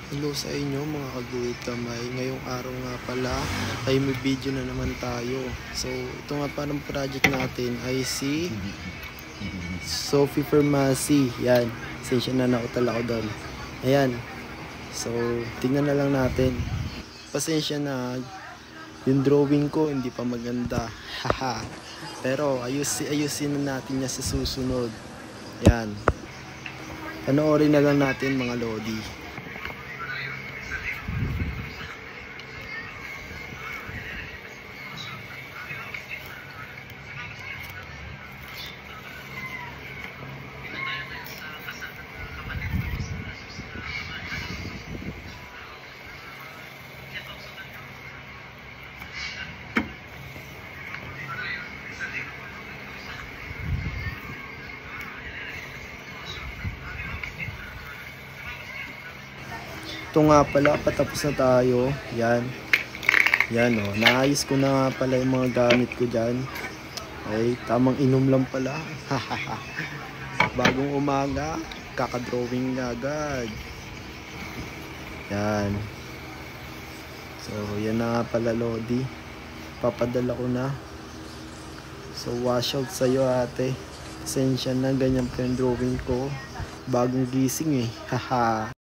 Hello sa inyo mga kaguhit kamay. Ngayong araw nga pala ay may video na naman tayo. So ito nga parang project natin ay si Sophie Pharmacy. Yan. Sensya na nakutala ko doon. Ayan. So tingnan na lang natin. Pasensya na. Yung drawing ko hindi pa maganda. Haha. Pero ayusin na natin niya sa susunod. Yan. Panoorin na lang natin mga lodi. Ito nga pala, patapos na tayo. Yan. Yan o. Naayos ko na nga pala yung mga gamit ko dyan. Ay, tamang inom lang pala. Bagong umaga, kakadrawing na agad. Yan. So, yan na nga pala Lodi. Papadala ko na. So, wash out sa'yo ate. Pasensya na, ganyan pa yung drawing ko. Bagong gising eh. Haha.